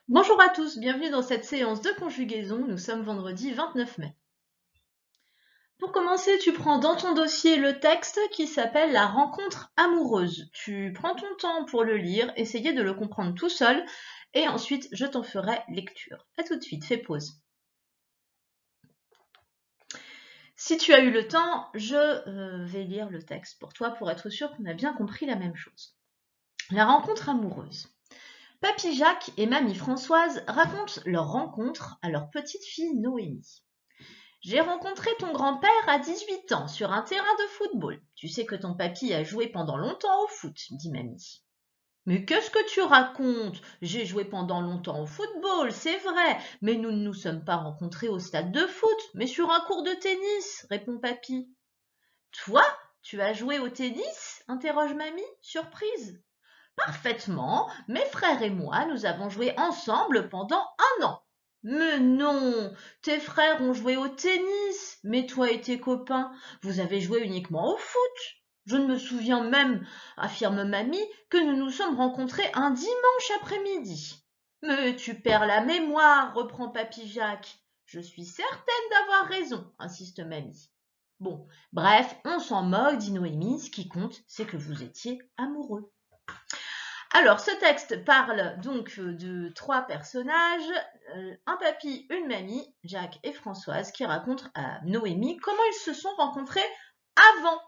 Bonjour à tous, bienvenue dans cette séance de conjugaison. Nous sommes vendredi 29 mai. Pour commencer, tu prends dans ton dossier le texte qui s'appelle La rencontre amoureuse. Tu prends ton temps pour le lire, essayer de le comprendre tout seul, et ensuite je t'en ferai lecture. A tout de suite, fais pause. Si tu as eu le temps, je vais lire le texte pour toi pour être sûr qu'on a bien compris la même chose. La rencontre amoureuse. Papy Jacques et mamie Françoise racontent leur rencontre à leur petite fille Noémie. J'ai rencontré ton grand-père à 18 ans sur un terrain de football. Tu sais que ton papy a joué pendant longtemps au foot, dit mamie. Mais qu'est-ce que tu racontes? J'ai joué pendant longtemps au football, c'est vrai, mais nous ne nous sommes pas rencontrés au stade de foot, mais sur un cours de tennis, répond papy. Toi, tu as joué au tennis? Interroge mamie, surprise. Parfaitement, mes frères et moi, nous avons joué ensemble pendant un an. Mais non, tes frères ont joué au tennis, mais toi et tes copains, vous avez joué uniquement au foot. Je ne me souviens même, affirme mamie, que nous nous sommes rencontrés un dimanche après-midi. Mais tu perds la mémoire, reprend papy Jacques. Je suis certaine d'avoir raison, insiste mamie. Bon, bref, on s'en moque, dit Noémie, ce qui compte, c'est que vous étiez amoureux. Alors, ce texte parle donc de trois personnages, un papy, une mamie, Jacques et Françoise, qui racontent à Noémie comment ils se sont rencontrés avant,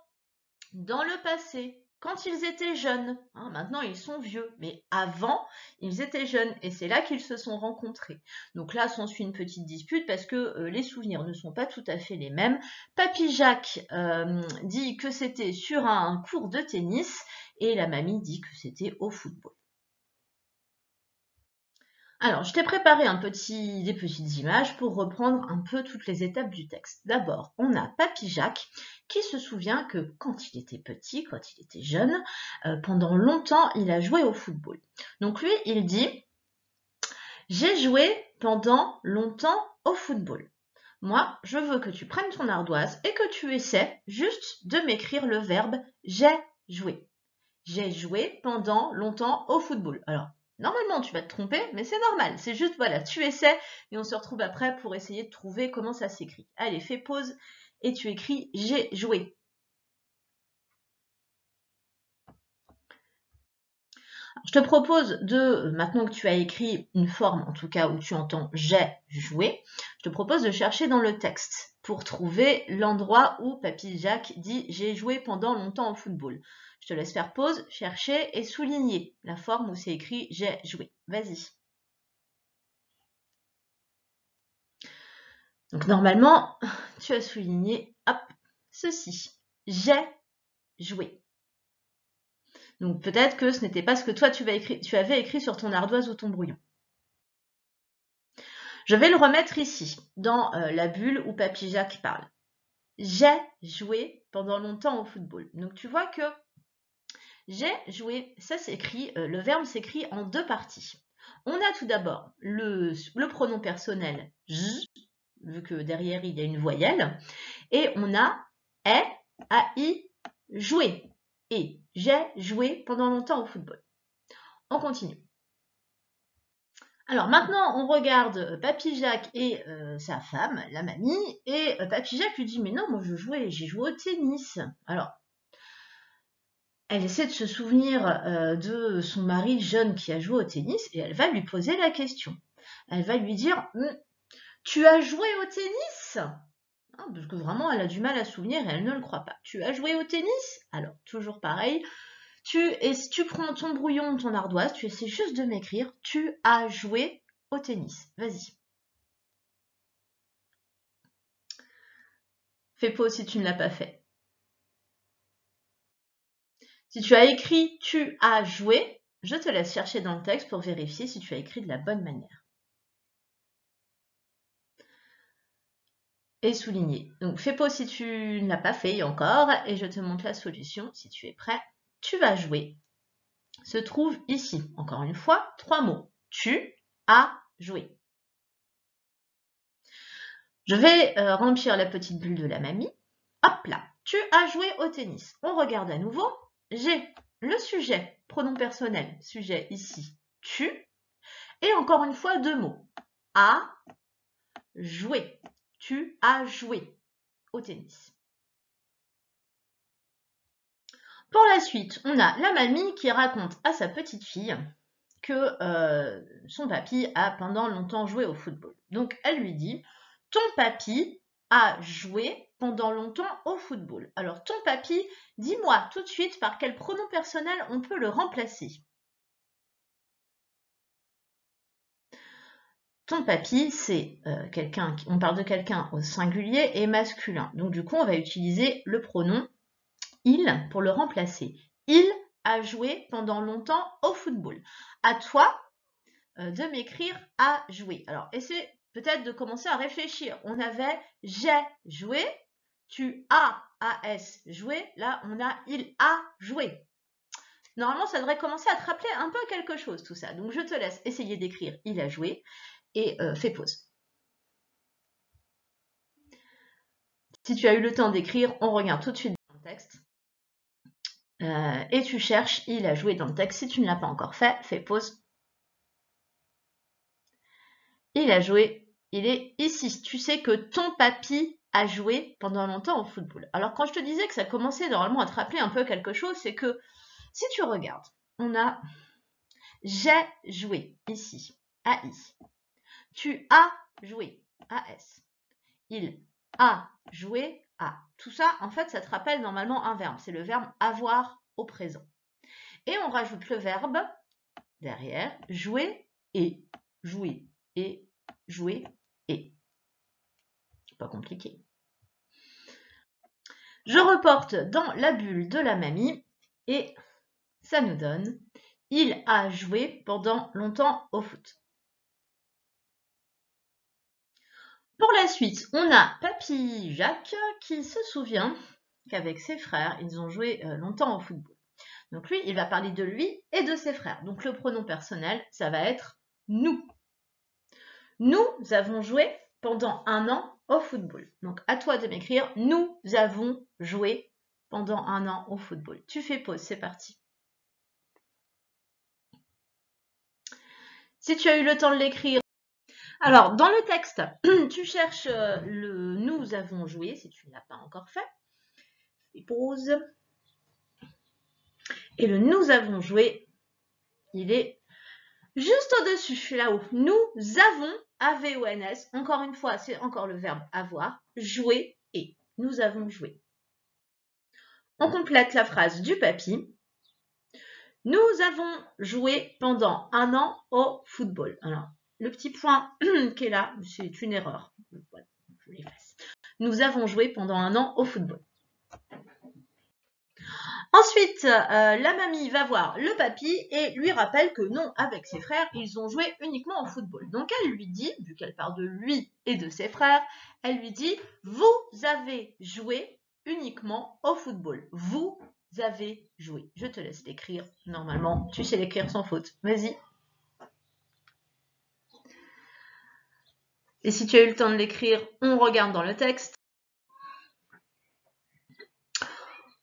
dans le passé, quand ils étaient jeunes. Maintenant, ils sont vieux, mais avant, ils étaient jeunes, et c'est là qu'ils se sont rencontrés. Donc là, s'ensuit une petite dispute parce que les souvenirs ne sont pas tout à fait les mêmes. Papy Jacques dit que c'était sur un cours de tennis, et la mamie dit que c'était au football. Alors, je t'ai préparé des petites images pour reprendre un peu toutes les étapes du texte. D'abord, on a Papy Jacques qui se souvient que quand il était petit, quand il était jeune, pendant longtemps, il a joué au football. Donc lui, il dit « J'ai joué pendant longtemps au football. Moi, je veux que tu prennes ton ardoise et que tu essaies juste de m'écrire le verbe j'ai joué. J'ai joué pendant longtemps au football. Alors, normalement, tu vas te tromper, mais c'est normal. C'est juste, voilà, tu essaies et on se retrouve après pour essayer de trouver comment ça s'écrit. Allez, fais pause et tu écris j'ai joué. Je te propose maintenant que tu as écrit une forme, en tout cas où tu entends j'ai joué, je te propose de chercher dans le texte pour trouver l'endroit où Papy Jacques dit j'ai joué pendant longtemps au football. Je te laisse faire pause, chercher et souligner la forme où c'est écrit j'ai joué. Vas-y. Donc normalement, tu as souligné, hop, ceci. J'ai joué. Donc peut-être que ce n'était pas ce que toi tu avais écrit sur ton ardoise ou ton brouillon. Je vais le remettre ici, dans la bulle où Papy Jacques parle. J'ai joué pendant longtemps au football. Donc tu vois que j'ai joué, ça s'écrit, le verbe s'écrit en deux parties. On a tout d'abord le pronom personnel j, vu que derrière il y a une voyelle, et on a est, ai, joué. Et j'ai joué pendant longtemps au football. On continue. Alors maintenant, on regarde Papy Jacques et sa femme, la mamie, et Papy Jacques lui dit « Mais non, moi j'ai joué au tennis. » Alors, elle essaie de se souvenir de son mari jeune qui a joué au tennis et elle va lui poser la question. Elle va lui dire « Tu as joué au tennis ?» Parce que vraiment, elle a du mal à se souvenir et elle ne le croit pas. « Tu as joué au tennis ?» Alors, toujours pareil, tu prends ton brouillon, ton ardoise, tu essaies juste de m'écrire « Tu as joué au tennis ?» Vas-y. Fais pause si tu ne l'as pas fait. Si tu as écrit « tu as joué », je te laisse chercher dans le texte pour vérifier si tu as écrit de la bonne manière. Et souligner. Donc fais pause si tu ne l'as pas fait encore et je te montre la solution. Si tu es prêt, tu vas jouer. Se trouve ici, encore une fois, trois mots. Tu as joué. Je vais remplir la petite bulle de la mamie. Hop là, tu as joué au tennis. On regarde à nouveau. J'ai le sujet, pronom personnel, sujet ici, tu. Et encore une fois, 2 mots. A joué. Tu as joué au tennis. Pour la suite, on a la mamie qui raconte à sa petite fille que son papy a pendant longtemps joué au football. Donc elle lui dit, ton papy a joué pendant longtemps au football. Alors ton papy, dis-moi tout de suite par quel pronom personnel on peut le remplacer. Ton papy, c'est quelqu'un, on parle de quelqu'un au singulier et masculin. Donc du coup, on va utiliser le pronom il pour le remplacer. Il a joué pendant longtemps au football. À toi de m'écrire a joué. Alors, essaie peut-être de commencer à réfléchir. On avait j'ai joué, tu as joué, là on a il a joué. Normalement, ça devrait commencer à te rappeler un peu quelque chose tout ça. Donc, je te laisse essayer d'écrire il a joué et fais pause. Si tu as eu le temps d'écrire, on regarde tout de suite dans le texte. Et tu cherches il a joué dans le texte. Si tu ne l'as pas encore fait, fais pause. Il a joué, il est ici. Tu sais que ton papy a joué pendant longtemps au football. Alors quand je te disais que ça commençait normalement à te rappeler un peu quelque chose, c'est que si tu regardes, on a j'ai joué ici, AI. Tu as joué, AS. Il a joué, A. Tout ça, en fait, ça te rappelle normalement un verbe. C'est le verbe avoir au présent. Et on rajoute le verbe derrière, jouer et jouer et jouer et. C'est pas compliqué. Je reporte dans la bulle de la mamie et ça nous donne « Il a joué pendant longtemps au foot ». Pour la suite, on a Papy Jacques qui se souvient qu'avec ses frères, ils ont joué longtemps au football. Donc lui, il va parler de lui et de ses frères. Donc le pronom personnel, ça va être « nous ». Nous avons joué pendant 1 an au football. Donc à toi de m'écrire « Nous avons joué pendant 1 an au football ». Tu fais pause, c'est parti. Si tu as eu le temps de l'écrire, alors dans le texte, tu cherches le « nous avons joué » si tu ne l'as pas encore fait. Fais pause. Et le « nous avons joué », il est juste au-dessus, là-haut. Nous avons, A-V-O-N-S, encore une fois, c'est encore le verbe avoir, jouer et. Nous avons joué. On complète la phrase du papy. Nous avons joué pendant 1 an au football. Alors, le petit point qui est là, c'est une erreur. Voilà, je l'efface. Nous avons joué pendant 1 an au football. Ensuite, la mamie va voir le papy et lui rappelle que non, avec ses frères, ils ont joué uniquement au football. Donc elle lui dit, vu qu'elle parle de lui et de ses frères, elle lui dit « Vous avez joué uniquement au football. Vous avez joué. » Je te laisse l'écrire. Normalement, tu sais l'écrire sans faute. Vas-y. Et si tu as eu le temps de l'écrire, on regarde dans le texte.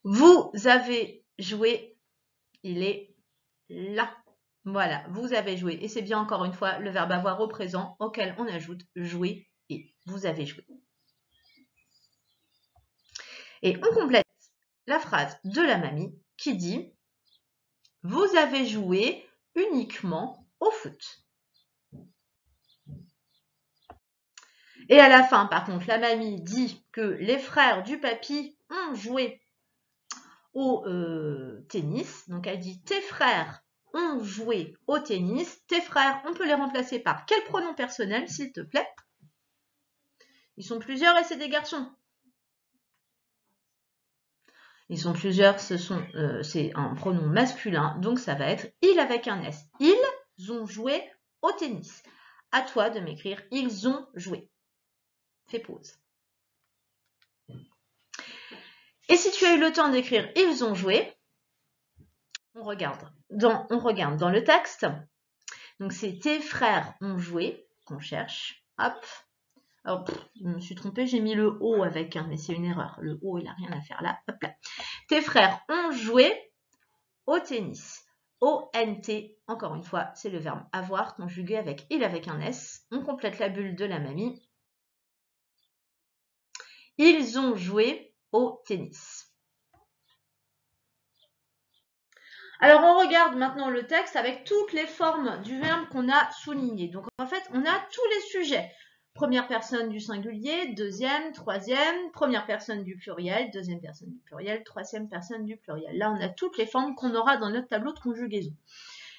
Vous avez joué, il est là. Voilà, vous avez joué. Et c'est bien encore une fois le verbe avoir au présent auquel on ajoute jouer et vous avez joué. Et on complète la phrase de la mamie qui dit « Vous avez joué uniquement au foot ». Et à la fin, par contre, la mamie dit que les frères du papy ont joué au tennis. Donc, elle dit « Tes frères ont joué au tennis. » Tes frères, on peut les remplacer par quel pronom personnel, s'il te plaît? Ils sont plusieurs et c'est des garçons. Ils sont plusieurs, c'est un pronom masculin, donc ça va être « il » avec un S. Ils ont joué au tennis. À toi de m'écrire « ils ont joué ». Fais pause. Et si tu as eu le temps d'écrire « ils ont joué », on regarde dans le texte. Donc c'est « tes frères ont joué » qu'on cherche. Hop. Alors, je me suis trompée, j'ai mis le O avec un, mais c'est une erreur. Le O, il n'a rien à faire là. Hop là. Tes frères ont joué au tennis. ont. Encore une fois, c'est le verbe avoir conjugué avec il avec un S. On complète la bulle de la mamie. Ils ont joué au tennis. Alors, on regarde maintenant le texte avec toutes les formes du verbe qu'on a soulignées. Donc, en fait, on a tous les sujets. Première personne du singulier, deuxième, troisième, première personne du pluriel, deuxième personne du pluriel, troisième personne du pluriel. Là, on a toutes les formes qu'on aura dans notre tableau de conjugaison.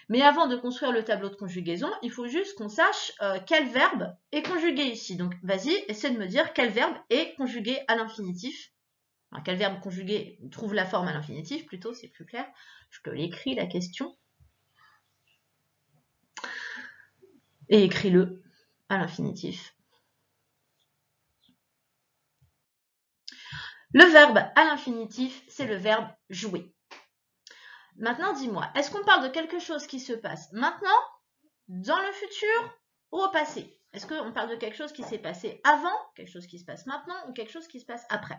Mais avant de construire le tableau de conjugaison, il faut juste qu'on sache quel verbe est conjugué ici. Donc, vas-y, essaie de me dire quel verbe est conjugué à l'infinitif. Enfin, quel verbe conjugué trouve la forme à l'infinitif, plutôt, c'est plus clair. Je te l'écris, la question. Et écris-le à l'infinitif. Le verbe à l'infinitif, c'est le verbe jouer. Maintenant, dis-moi, est-ce qu'on parle de quelque chose qui se passe maintenant, dans le futur ou au passé? Est-ce qu'on parle de quelque chose qui s'est passé avant, quelque chose qui se passe maintenant ou quelque chose qui se passe après?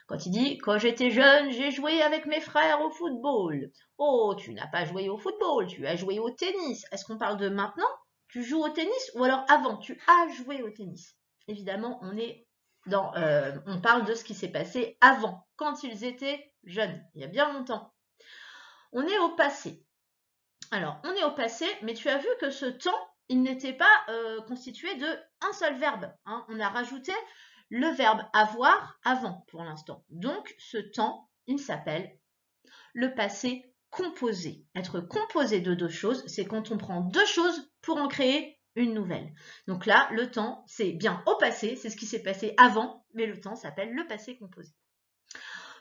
Quand il dit « Quand j'étais jeune, j'ai joué avec mes frères au football ». Oh, tu n'as pas joué au football, tu as joué au tennis. Est-ce qu'on parle de maintenant? Tu joues au tennis ou alors avant, tu as joué au tennis? Évidemment, on parle de ce qui s'est passé avant, quand ils étaient jeunes, il y a bien longtemps. On est au passé. Alors, on est au passé, mais tu as vu que ce temps, il n'était pas constitué d'un seul verbe. Hein. On a rajouté le verbe avoir avant pour l'instant. Donc, ce temps, il s'appelle le passé composé. Être composé de deux choses, c'est quand on prend deux choses pour en créer une nouvelle. Donc là, le temps, c'est bien au passé, c'est ce qui s'est passé avant, mais le temps s'appelle le passé composé.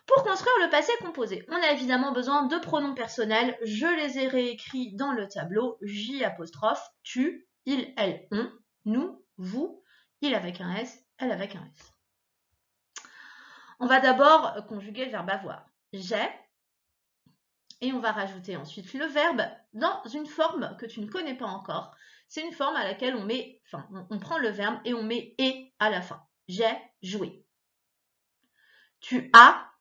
Pour construire le passé composé, on a évidemment besoin de pronoms personnels. Je les ai réécrits dans le tableau. J', tu, il, elle, on, nous, vous, il avec un S, elle avec un S. On va d'abord conjuguer le verbe avoir. J'ai, et on va rajouter ensuite le verbe dans une forme que tu ne connais pas encore. C'est une forme à laquelle on prend le verbe et on met « et » à la fin. J'ai joué. Tu as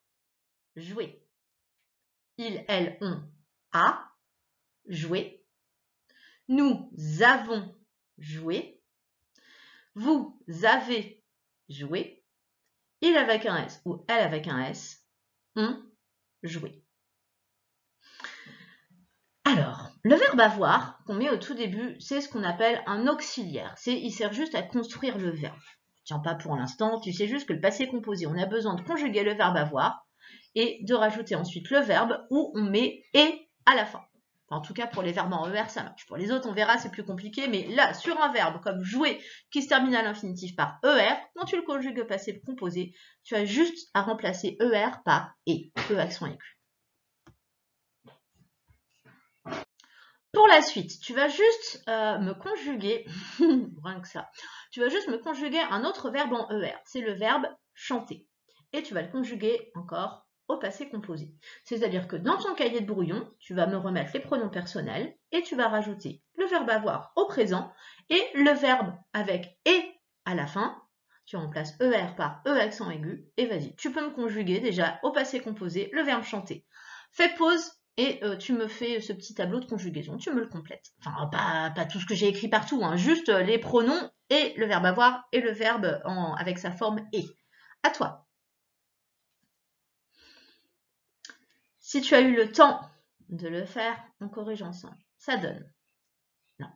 joué. Il, elle, on a joué. Nous avons joué. Vous avez joué. Il avec un S ou elle avec un S ont joué. Alors, le verbe avoir qu'on met au tout début, c'est ce qu'on appelle un auxiliaire. Il sert juste à construire le verbe. Tiens, pas pour l'instant, tu sais juste que le passé composé, on a besoin de conjuguer le verbe avoir et de rajouter ensuite le verbe où on met « et » à la fin. Enfin, en tout cas, pour les verbes en ER, ça marche. Pour les autres, on verra, c'est plus compliqué. Mais là, sur un verbe comme jouer, qui se termine à l'infinitif par ER, quand tu le conjugues au passé composé, tu as juste à remplacer ER par « et », E accent aigu. Pour la suite, tu vas juste me conjuguer, rien que ça, tu vas juste me conjuguer un autre verbe en ER, c'est le verbe chanter. Et tu vas le conjuguer encore au passé composé. C'est-à-dire que dans ton cahier de brouillon, tu vas me remettre les pronoms personnels et tu vas rajouter le verbe avoir au présent et le verbe avec « et » à la fin. Tu remplaces ER par E accent aigu et vas-y, tu peux me conjuguer déjà au passé composé le verbe chanter. Fais pause. Et tu me fais ce petit tableau de conjugaison, tu me le complètes. Enfin, pas tout ce que j'ai écrit partout, hein, juste les pronoms et le verbe avoir et le verbe avec sa forme « et ». À toi. Si tu as eu le temps de le faire, on corrige ensemble. Ça donne. Non.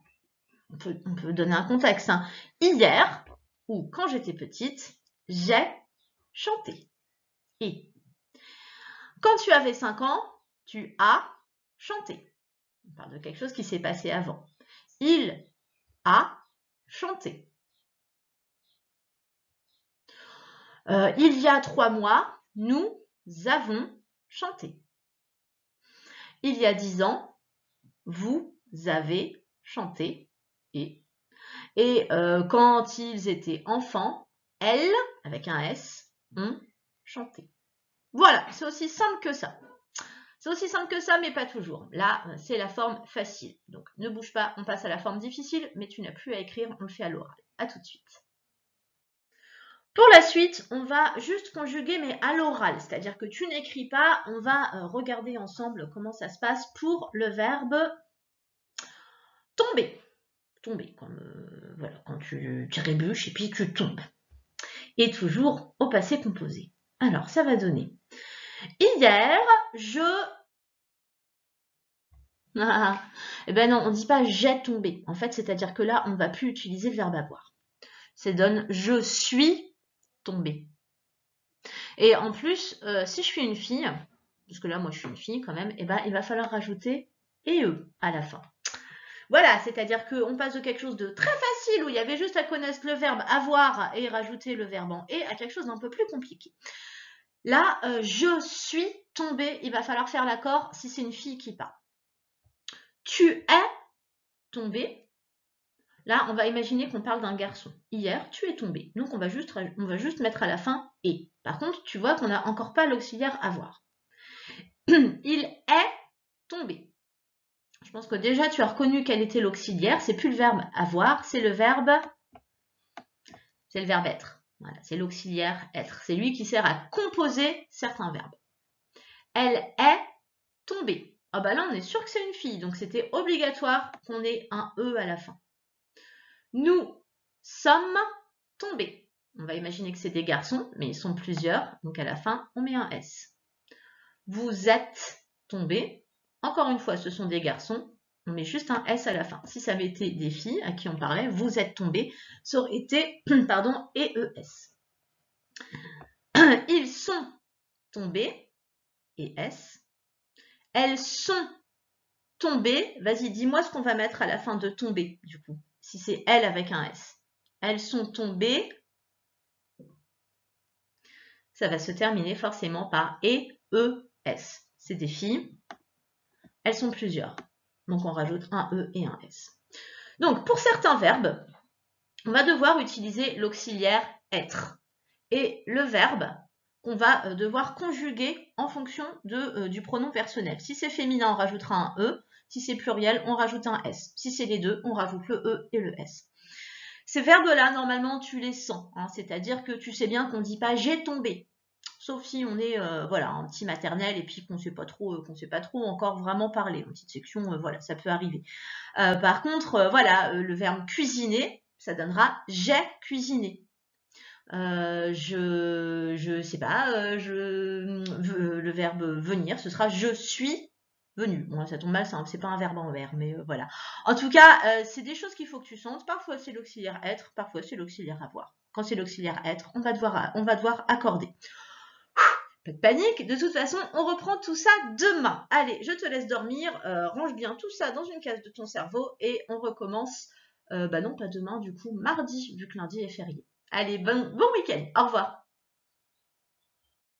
On peut donner un contexte. Hein. Hier, ou quand j'étais petite, j'ai chanté. Et quand tu avais 5 ans, tu as chanté. On parle de quelque chose qui s'est passé avant. Il a chanté. Il y a 3 mois, nous avons chanté. Il y a 10 ans, vous avez chanté. Et quand ils étaient enfants, elles, avec un S, ont chanté. Voilà, c'est aussi simple que ça. C'est aussi simple que ça, mais pas toujours. Là, c'est la forme facile. Donc, ne bouge pas, on passe à la forme difficile, mais tu n'as plus à écrire, on le fait à l'oral. À tout de suite. Pour la suite, on va juste conjuguer, mais à l'oral, c'est-à-dire que tu n'écris pas, on va regarder ensemble comment ça se passe pour le verbe tomber. Tomber, comme voilà, quand tu trébuches et puis tu tombes. Et toujours au passé composé. Alors, ça va donner. Hier, je... eh ben non, on ne dit pas j'ai tombé. En fait, c'est-à-dire que là, on ne va plus utiliser le verbe avoir. Ça donne je suis tombé. Et en plus, si je suis une fille, parce que là, moi, je suis une fille quand même, eh ben, il va falloir rajouter et eux à la fin. Voilà, c'est-à-dire qu'on passe de quelque chose de très facile où il y avait juste à connaître le verbe avoir et rajouter le verbe en et à quelque chose d'un peu plus compliqué. Là, je suis tombée, il va falloir faire l'accord si c'est une fille qui parle. Tu es tombé. Là, on va imaginer qu'on parle d'un garçon. Hier, tu es tombé. Donc, on va juste mettre à la fin et. Par contre, tu vois qu'on n'a encore pas l'auxiliaire avoir. Il est tombé. Je pense que déjà, tu as reconnu quel était l'auxiliaire. C'est plus le verbe avoir, c'est le verbe être. Voilà, c'est l'auxiliaire être. C'est lui qui sert à composer certains verbes. Elle est tombée. Ah bah là, on est sûr que c'est une fille, donc c'était obligatoire qu'on ait un E à la fin. Nous sommes tombés. On va imaginer que c'est des garçons, mais ils sont plusieurs, donc à la fin, on met un S. Vous êtes tombés. Encore une fois, ce sont des garçons, on met juste un S à la fin. Si ça avait été des filles à qui on parlait, vous êtes tombés, ça aurait été, pardon, EES. Ils sont tombés, et S. Elles sont tombées. Vas-y, dis-moi ce qu'on va mettre à la fin de tomber, du coup. Si c'est elles avec un S. Elles sont tombées. Ça va se terminer forcément par E-E-S. C'est des filles. Elles sont plusieurs. Donc, on rajoute un E et un S. Donc, pour certains verbes, on va devoir utiliser l'auxiliaire être. Et le verbe qu'on va devoir conjuguer en fonction du pronom personnel. Si c'est féminin, on rajoutera un E. Si c'est pluriel, on rajoute un S. Si c'est les deux, on rajoute le E et le S. Ces verbes-là, normalement, tu les sens. Hein, c'est-à-dire que tu sais bien qu'on ne dit pas « j'ai tombé ». Sauf si on est voilà, en petit maternel et puis qu'on ne sait pas trop encore vraiment parler. En petite section, voilà, ça peut arriver. Par contre, voilà, le verbe cuisiner, ça donnera « j'ai cuisiné ». Je sais pas, le verbe venir, ce sera je suis venu. Bon, ça tombe mal, c'est pas un verbe en vers, mais voilà. En tout cas, c'est des choses qu'il faut que tu sentes. Parfois, c'est l'auxiliaire être, parfois, c'est l'auxiliaire avoir. Quand c'est l'auxiliaire être, on va devoir accorder. Pas de panique, de toute façon, on reprend tout ça demain. Allez, je te laisse dormir, range bien tout ça dans une case de ton cerveau et on recommence, bah non, pas demain, du coup, mardi, vu que lundi est férié. Allez, bon week-end, au revoir.